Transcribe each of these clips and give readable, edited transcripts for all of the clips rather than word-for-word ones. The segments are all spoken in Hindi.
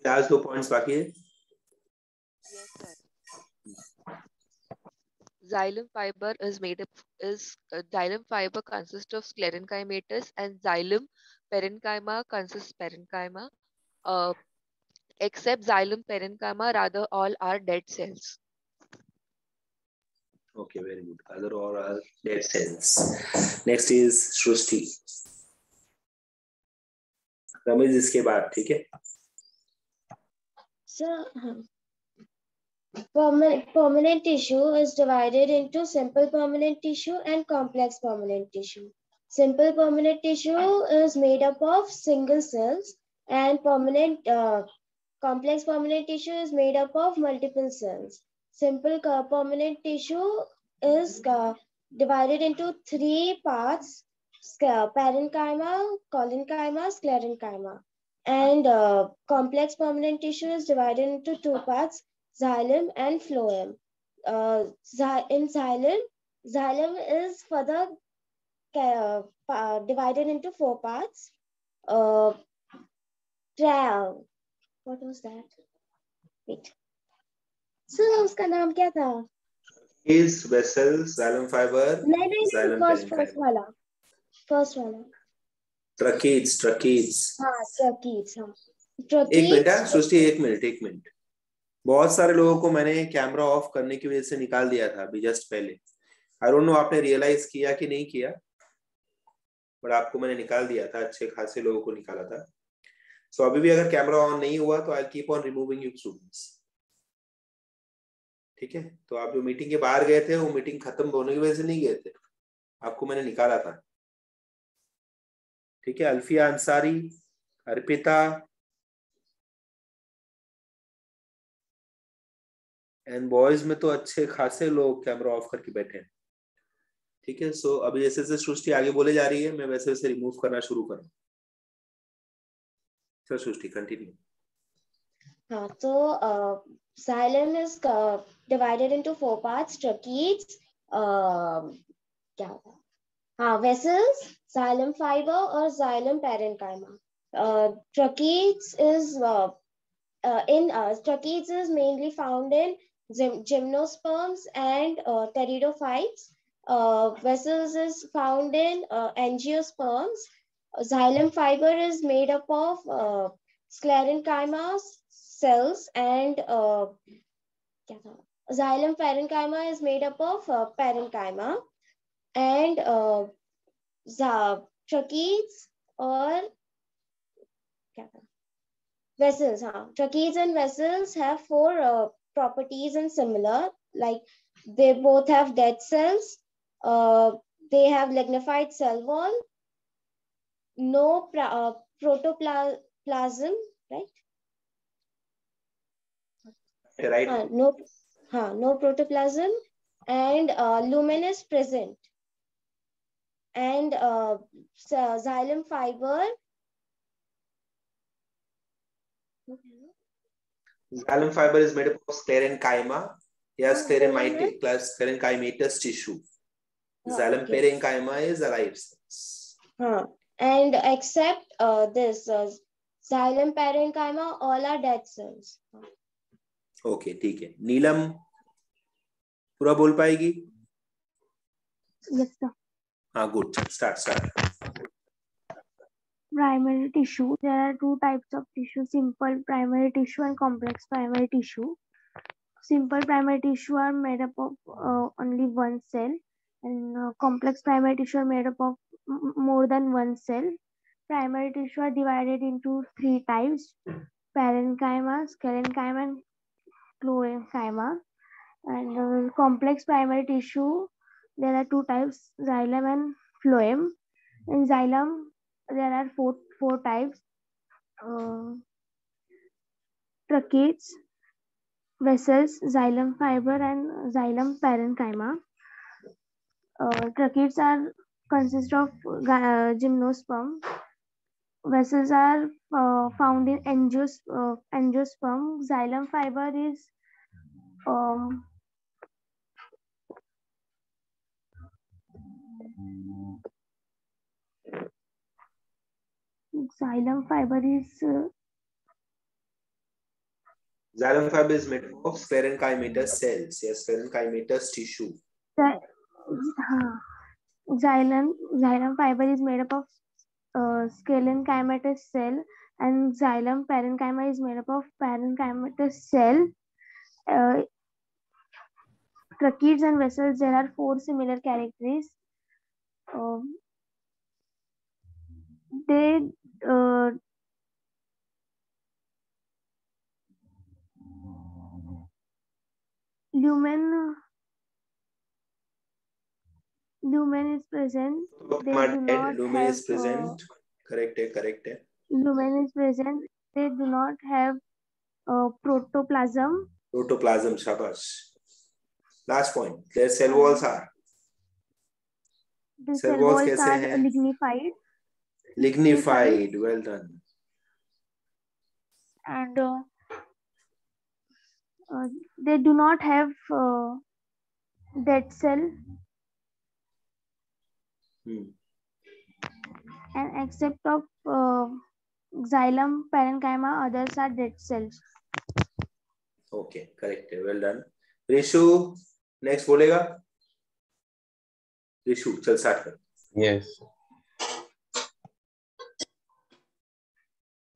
लास्ट 2 पॉइंट्स बाकी है. Yes, sir. Xylem fiber is made up xylem fiber consists of sclerenchymatous and xylem parenchyma consists parenchyma. Uh, except xylem parenchyma, rather all are dead cells. Okay, very good. Other all are dead cells. Next is Shrusti. Ramesh इसके बाद, ठीक है. So, permanent tissue is divided into simple permanent tissue and complex permanent tissue. Simple permanent tissue is made up of single cells, and complex permanent tissue is made up of multiple cells. Simple permanent tissue is divided into 3 parts: parenchyma, collenchyma, sclerenchyma. And complex permanent tissue is divided into 2 parts: xylem and phloem. In xylem is further divided into 4 parts. What was that? Wait. So उसका नाम क्या था? Is vessels, xylem fiber, xylem first वाला. Tracheids. tracheids. एक मिनट सृष्टि, एक मिनट. बहुत सारे लोगों को मैंने कैमरा ऑफ करने की वजह से निकाल दिया था अभी जस्ट पहले. आई डोंट नो आपने रियलाइज किया कि नहीं किया, बट आपको मैंने निकाल दिया था. अच्छे खासे लोगों को निकाला था. सो अभी भी अगर कैमरा ऑन नहीं हुआ तो I keep on removing you students. ठीक है. तो आप जो मीटिंग के बाहर गए थे वो मीटिंग खत्म होने की वजह से नहीं गए थे, आपको मैंने निकाला था. ठीक है. अल्फिया अंसारी, अर्पिता एंड बॉयज में तो अच्छे खासे लोग कैमरा ऑफ करके बैठे हैं. ठीक है. सो अभी जैसे जैसे सृष्टि आगे बोले जा रही है मैं वैसे वैसे रिमूव करना शुरू करूँ. सर सृष्टि कंटिन्यू. हाँ, तो xylem is divided into 4 parts: tracheids, क्या था? हाँ, vessels, xylem fiber और xylem parenchyma. Tracheids is mainly found in gymnosperms and pteridophytes. Vessels is found in angiosperms. Xylem fiber is made up of sclerenchyma cells, and xylem parenchyma is made up of parenchyma, and tracheids or vessels. Tracheids and vessels have 4 properties and similar, like they both have dead cells, they have lignified cell wall, no protoplasm, right? Right. No protoplasm, and lumen is present, and xylem fiber. Xylem fiber is made up of sclerenchyma, sclerenchymatous tissue. Xylem parenchyma is alive cells. And except this xylem parenchyma, all are dead cells. Okay, ठीक है. नीलम पूरा बोल पाएगी? Yes, sir. हाँ, good. Start. Primary tissue. There are 2 types of tissue: simple primary tissue and complex primary tissue. Simple primary tissue are made up of only one cell, and complex primary tissue are made up of more than one cell. Primary tissue are divided into 3 types: parenchyma, sclerenchyma, and chlorenchyma. And complex primary tissue, there are 2 types: xylem and phloem. In xylem, there are four types: tracheids, vessels, xylem fiber, and xylem parenchyma. Tracheids consist of gymnosperm. Vessels are found in angiosperm. Xylem fiber is Xylem fiber is made of parenchymatous cells. Yes, parenchymatous tissue. Xylem fiber is made up of scalenchymatous cell, and xylem parenchyma is made up of parenchymatous cell. Tracheids and vessels, there are 4 similar characters. They lumen is present. They do not lumen have is present. Correct hai. Lumen is present. They do not have protoplasm. Protoplasm, shabash. Last point. Their cell walls are. The cell walls are lignified. Lignified. Well done. And they do not have dead cell. And except of xylem parenchyma, others are dead cells. Okay, correct. Well done. Rishu, next बोलेगा? Rishu, चल start कर. Yes.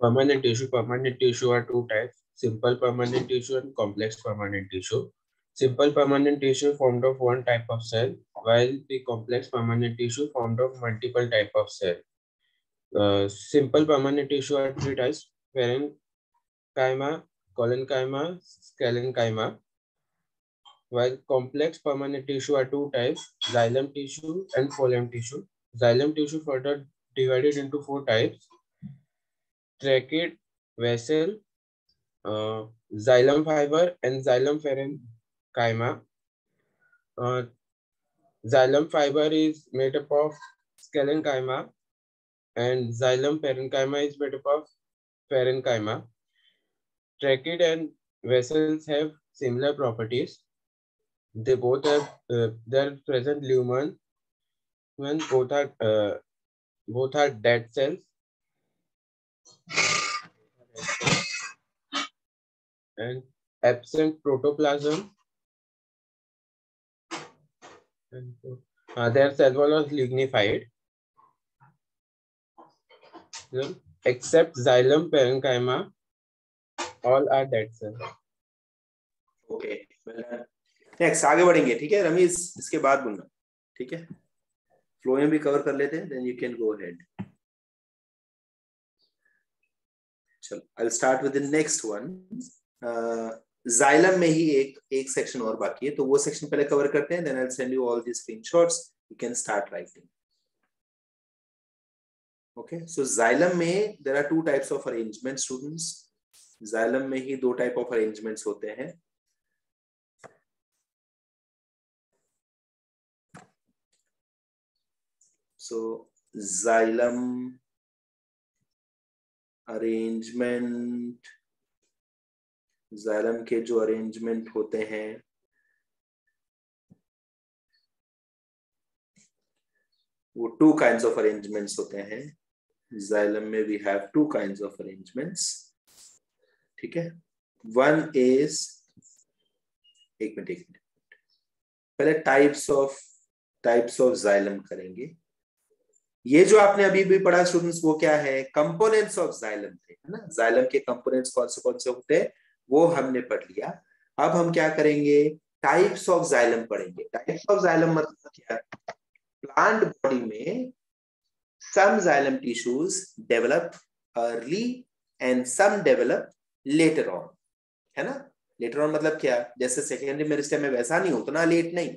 Permanent tissue are 2 types: simple permanent tissue and complex permanent tissue. Simple permanent tissue formed of 1 type of cell, while the complex permanent tissue formed of multiple type of cell. Simple permanent tissue are 3 types: parenchyma, collenchyma, scalenchyma. While complex permanent tissue are 2 types: xylem tissue and phloem tissue. Xylem tissue further divided into 4 types: tracheid, vessel, xylem fiber, and xylem parenchyma. Xylem fiber is made up of scalenchyma, and xylem parenchyma is made up of parenchyma. Tracheid and vessels have similar properties. They both have their present lumen when both are dead cells. And absent protoplasm. And their cell wall was lignified. Except xylem parenchyma, all are dead cells. Okay. Next, आगे बढ़ेंगे, ठीक है रमीज, इसके बाद बोलना, ठीक है? फ्लोएम भी कवर कर लेते हैं, then you can go ahead. चलो, I'll start with the next one. Xylem में ही एक सेक्शन और बाकी है, तो वो सेक्शन पहले कवर करते हैं, then I'll send you all these screenshots. You can start writing. Okay, so xylem में there are 2 types of arrangements, students. Xylem में ही 2 type of arrangements होते हैं. So xylem arrangement, xylem के जो arrangement होते हैं वो 2 kinds of arrangements होते हैं. Xylem में we have 2 kinds of arrangements. ठीक है? One is एक मिनट पहले types of xylem करेंगे. ये जो आपने अभी भी पढ़ा स्टूडेंट्स, वो क्या है? कंपोनेंट्स ऑफ जाइलम थे, है ना? जाइलम के कंपोनेंट्स कौन से होते हैं वो हमने पढ़ लिया. अब हम क्या करेंगे? टाइप्स ऑफ जाइलम पढ़ेंगे. टाइप्स ऑफ जाइलम मतलब क्या? प्लांट बॉडी में some xylem tissues develop early and some develop later on, है ना? लेटर ऑन मतलब क्या? जैसे सेकेंडरी मेरिस्टेम में वैसा नहीं, उतना लेट नहीं,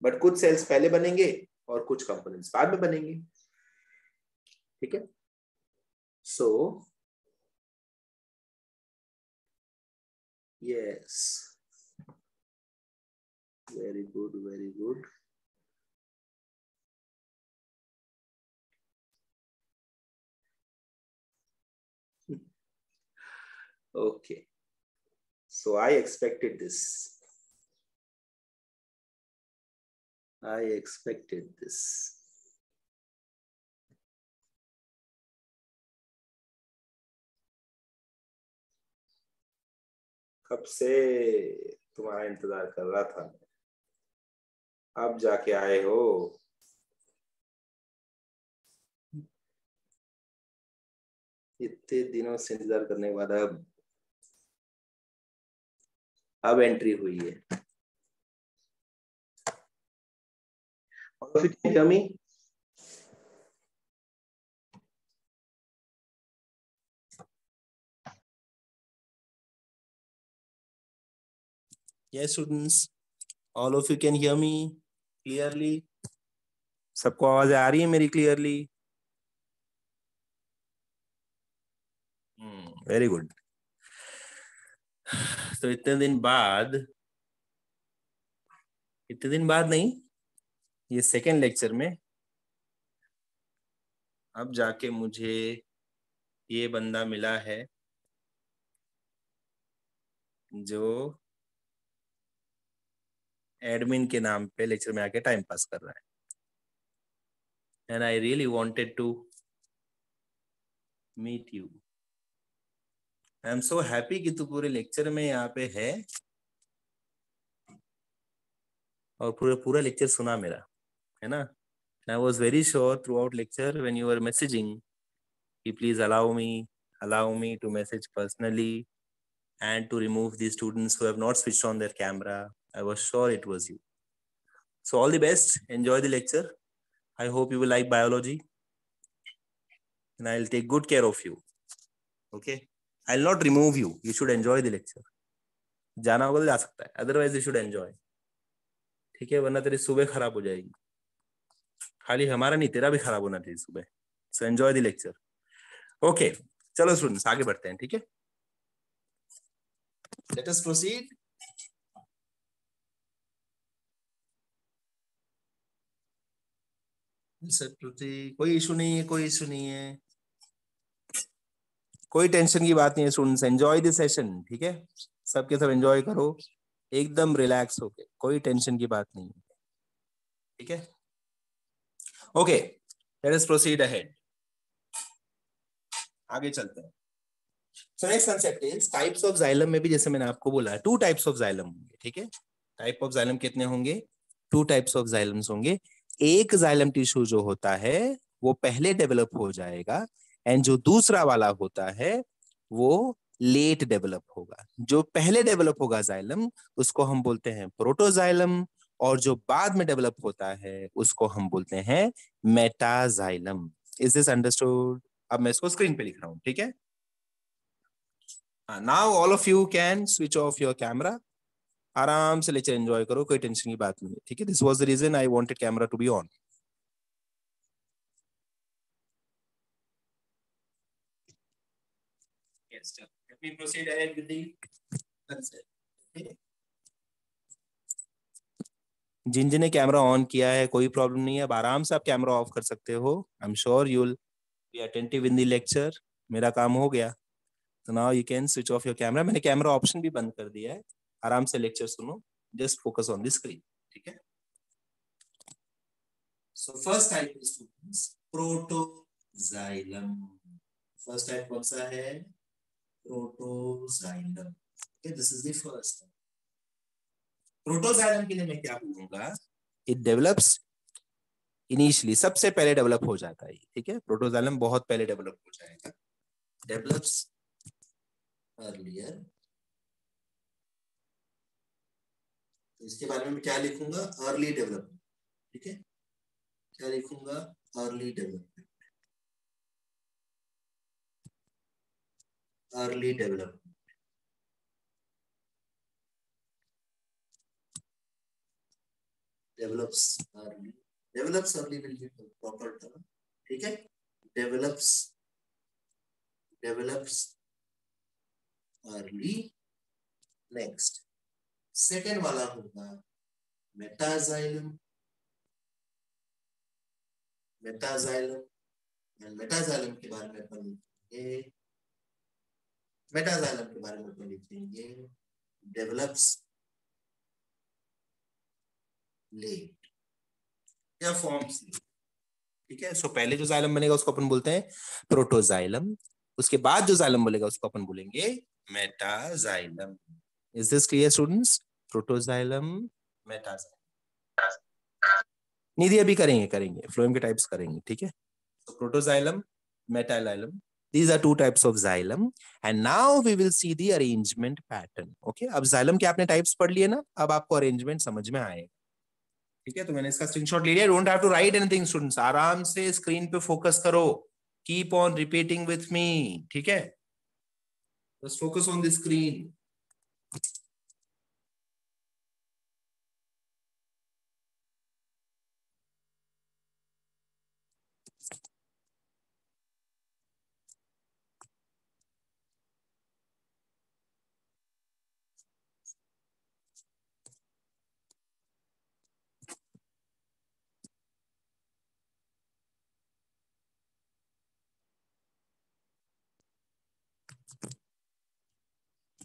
बट कुछ सेल्स पहले बनेंगे और कुछ कंपोनेंट्स बाद में बनेंगे. ठीक है? So yes, very good, very good. Okay, so I expected this. कब से तुम्हारा इंतजार कर रहा था, अब जाके आए हो। इतने दिनों से इंतजार करने के बाद अब एंट्री हुई है। और फिर कमी Yes, students, all of you can hear me clearly. सबको आवाज आ रही है मेरी क्लियरली? Very good. तो इतने दिन बाद नहीं, ये सेकेंड लेक्चर में अब जाके मुझे ये बंदा मिला है जो एडमिन के नाम पे लेक्चर में आके टाइम पास कर रहा है। And I really wanted to meet you. I am so happy कि तू पूरे लेक्चर में यहाँ पे है और पूरा लेक्चर सुना मेरा, है ना? I was very sure throughout lecture when you were messaging, please allow me to message personally and to remove the students who have not switched on their camera. I was sure it was you. So all the best. Enjoy the lecture. I hope you will like biology. And I'll take good care of you. Okay? I'll not remove you. You should enjoy the lecture. जाना होगा तो जा सकता है. Otherwise you should enjoy. ठीक है? वरना तेरी सुबह खराब हो जाएगी. खाली हमारा नहीं, तेरा भी खराब होना चाहिए सुबह. So enjoy the lecture. Okay. चलो स्टूडेंट्स आगे बढ़ते हैं. ठीक है? Let us proceed. कोई इशू नहीं है, कोई इशू नहीं है, कोई टेंशन की बात नहीं है स्टूडेंट्स. Enjoy the session. ठीक है? सबके सब एंजॉय करो एकदम रिलैक्स होके, कोई टेंशन की बात नहीं है. ठीक है? Okay, let us proceed ahead. आगे चलते हैं. So next concept is types of xylem में भी जैसे मैंने आपको बोला 2 टाइप्स ऑफ जाइलम होंगे. ठीक है? टाइप ऑफ जाइलम कितने होंगे? 2 टाइप्स ऑफ जाइलम्स होंगे. एक जाइलम टिश्यू जो होता है वो पहले डेवलप हो जाएगा एंड जो दूसरा वाला होता है वो लेट डेवलप होगा. जो पहले डेवलप होगा जाइलम उसको हम बोलते हैं प्रोटोजाइलम और जो बाद में डेवलप होता है उसको हम बोलते हैं मेटाजाइलम. Is this understood? अब मैं इसको स्क्रीन पे लिख रहा हूं. ठीक है? Now all of you can switch off your camera. आराम से लेक्चर एंजॉय करो, कोई टेंशन की बात नहीं है. ठीक है? This was the reason I wanted camera to be on. Yes, let me proceed ahead with the concept. Okay. जिन जिन्हें कैमरा ऑन किया है कोई प्रॉब्लम नहीं है, अब आराम से आप कैमरा ऑफ कर सकते हो. I am sure you will be attentive in the lecture. मेरा काम हो गया. तो now you can switch off your camera. मैंने कैमरा ऑप्शन भी बंद कर दिया है. आराम से लेक्चर सुनो, just focus on the screen. ठीक है? So first type is protoxylem. First type कौन सा है? Protoxylem. Okay, this is the first. Protoxylem के लिए मैं क्या बोलूंगा? इट डेवलप्स इनिशियली, सबसे पहले डेवलप हो जाता है. ठीक है? प्रोटोजाइलम बहुत पहले डेवलप हो जाएगा. Develops earlier. इसके बारे में क्या लिखूंगा? Early development. ठीक है? क्या लिखूंगा? Early development. Early development. Develops early. Develops early will be the proper term. ठीक है? Develops early. Next, second वाला होगा metaxylem. metaxylem के बारे में अपन लिखेंगे develops लेट या फॉर्म्स. ठीक है? सो पहले जो जाइलम बनेगा उसको अपन बोलते हैं प्रोटोजाइलम. उसके बाद जो जाइलम बनेगा उसको अपन बोलेंगे metaxylem. Is this clear, students? Protoxylem, metaxylem. निधि अभी करेंगे फ्लोएम के टाइप्स करेंगे, ठीक है? So protoxylem, metaxylem. These are two types of xylem, and now we will see the arrangement pattern. Okay, अब xylem के आपने types पढ़ लिए ना, अब आपको arrangement समझ में आएगा, ठीक है? तो मैंने इसका स्क्रीनशॉट ले लिया. Don't have to write anything, students. आराम से स्क्रीन पे फोकस करो. Keep on repeating with me, ठीक है? Just focus on the screen.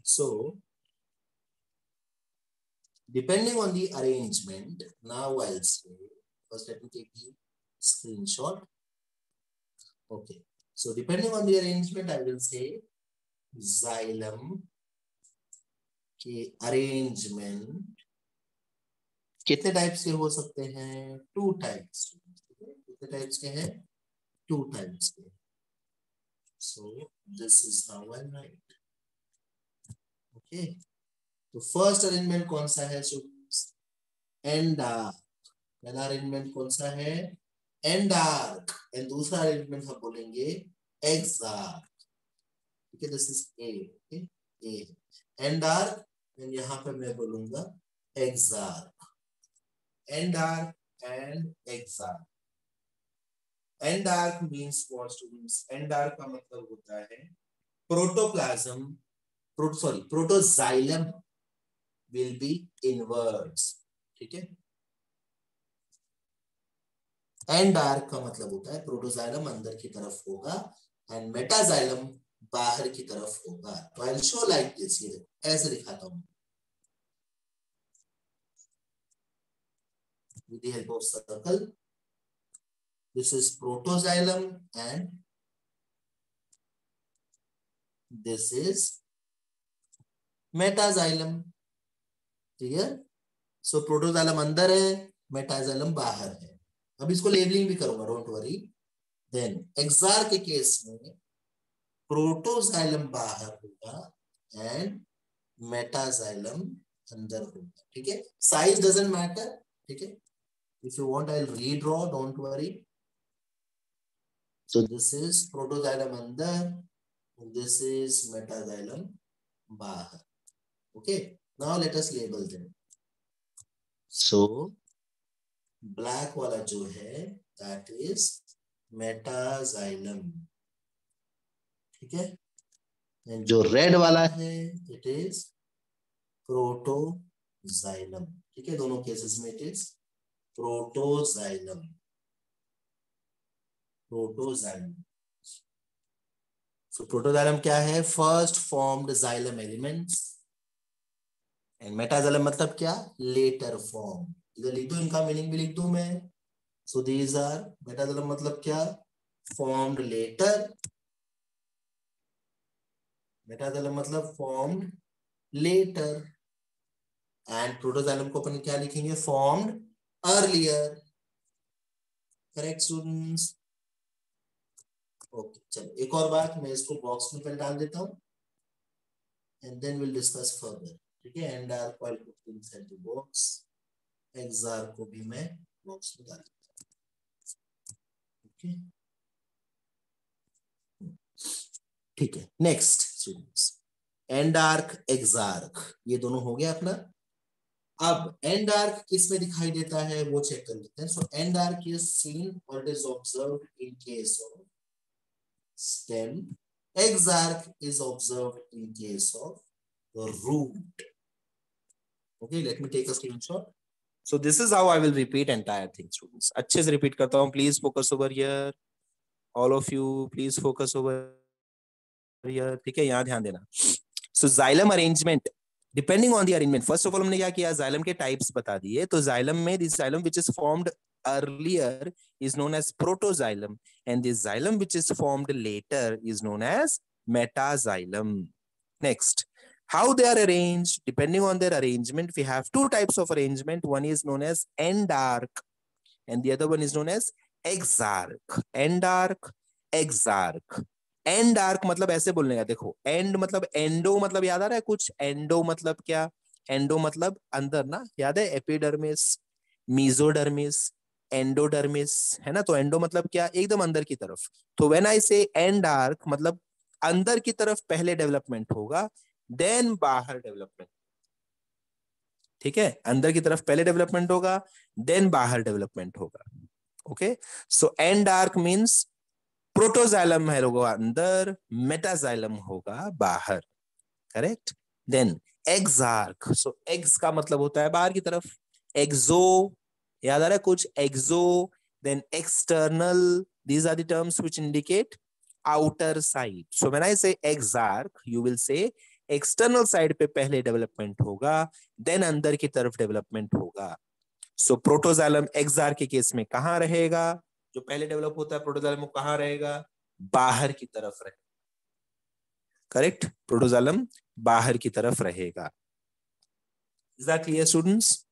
So, depending on the arrangement, now I'll say, first let me take the screenshot. Okay, so depending on the arrangement, I will say xylem के arrangement कितने टाइप्स के हो सकते हैं? 2 टाइप्स. कितने टाइप्स के हैं? 2 टाइप्स के. So this is how I write. Okay, तो फर्स्ट अरेंजमेंट कौन सा है? And arc. पहला अरेंजमेंट कौन सा है? Endarch. एंड दूसरा अरेंजमेंट हम बोलेंगे एक्सार्क. ठीक है, this is A. Okay, A endarch. And यहाँ पे मैं बोलूंगा exarch. Endarch and exarch. Endarch means what students? Endarch का मतलब होता है protoplasm, protoxylem will be inwards. ठीक है, एंड आर्क का मतलब होता है प्रोटोजाइलम अंदर की तरफ होगा एंड मेटाजाइलम बाहर की तरफ होगा. तो I will show like this. ये ऐसे दिखाता हूं with the help of circle. This is protoxylem and this is metaxylem. Clear? So protoxylem अंदर है, मेटाजाइलम बाहर है. अब इसको लेबलिंग भी करूंगा, डोंट वरी. देन एक्सार के केस में प्रोटोजाइलम बाहर होगा एंड मेटाजाइलम अंदर होगा. ठीक है, साइज डजंट मैटर. ठीक है, if you want I will redraw, don't worry. So this is protoxylem अंदर, दिस इज मेटाजाइलम बाहर. Okay, now let us label them. So black वाला जो है that is metaxylem. ठीक है, जो रेड वाला है it is protoxylem. ठीक है, दोनों केसेस में it is protoxylem. So protoxylem क्या है? First formed xylem elements. And metaxylem मतलब क्या? Later form. इधर लिख दो, इनका मीनिंग भी लिख दूं मैं. सो दीज आर मेटाजाइलम मतलब क्या? Formed later. मेटाजाइलम मतलब फॉर्म्ड लेटर. एंड प्रोटोजाइलम को अपन क्या लिखेंगे? Formed earlier. Correct students? Okay, चलो एक और बात, मैं इसको बॉक्स में पहले डाल देता हूं and then will discuss further. ठीक है, एंड आर को put inside the box. XR को भी मैं बॉक्स में डाल देता हूं. ओके, ठीक है. नेक्स्ट स्टूडेंट्स, एंड आर्क, एक्सार्क, ये दोनों हो गया अपना. अब एंड आर्क किस में दिखाई देता है वो चेक कर लेते हैं. So endarch is seen और it is observed in case of stem. Exarch is observed in case of root. Okay, let me take a screenshot. So this is how I will repeat entire thing, students. अच्छे से repeat करता हूँ. Please focus over here. All of you, please focus over here. ठीक है, यहाँ ध्यान देना. So xylem arrangement, depending on the arrangement. First of all हमने क्या किया? xylem के types बता दिए. तो xylem में this xylem which is formed earlier is known as protoxylem, and this xylem which is formed later is known as metaxylem. Next, How they are arranged? Depending on their arrangement, we have two types of arrangement. One is known as end arc and the other one is known as exarch. End arc, exarch. And arc मतलब ऐसे बोलने का, देखो एंड मतलब एंडो मतलब याद आ रहा है कुछ, एंडो मतलब क्या, एंडो मतलब अंदर ना, याद है एपिडर्मिस, मीजोडर्मिस, एंडोडर्मिस, है ना, तो एंडो मतलब क्या, एकदम अंदर की तरफ। तो व्हेन आई से एंड आर्क मतलब अंदर की तरफ पहले डेवलपमेंट होगा, देन बाहर डेवलपमेंट। ठीक है, अंदर की तरफ पहले डेवलपमेंट होगा, देन बाहर डेवलपमेंट होगा। Okay, so and arc means protoxylem है होगा अंदर, मेटाजाइलम होगा बाहर, करेक्ट। देन एक्सार्क, सो एक्स का मतलब होता है बाहर की तरफ, एक्सो याद आ रहा है कुछ, exo, then external, these are the terms which indicate outer side. So when I say exarch you will say external side पे पहले डेवलपमेंट होगा, देन अंदर की तरफ डेवलपमेंट होगा। सो प्रोटोजाइलम एक्सार्क के केस में कहां रहेगा, जो पहले डेवलप होता है प्रोटोजाइलम वो कहां रहेगा, बाहर की तरफ रहेगा, करेक्ट, प्रोटोजाइलम बाहर की तरफ रहेगा। Is that clear students,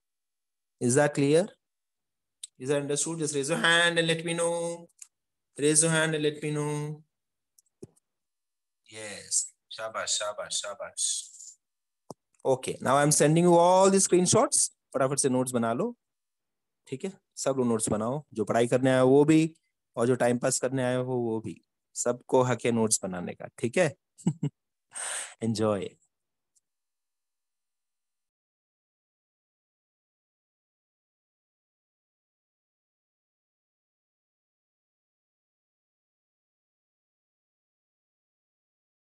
is that clear, is that understood? Just raise your hand and let me know, raise your hand and let me know. Yes, शाबाश शाबाश शाबाश। Okay, now I am sending you all the screenshots, फटाफट से नोट्स बना लो। ठीक है, सब लोग नोट्स बनाओ, जो पढ़ाई करने आए वो भी और जो टाइम पास करने आए हो वो भी, सबको हक है नोट्स बनाने का, ठीक है। एंजॉय।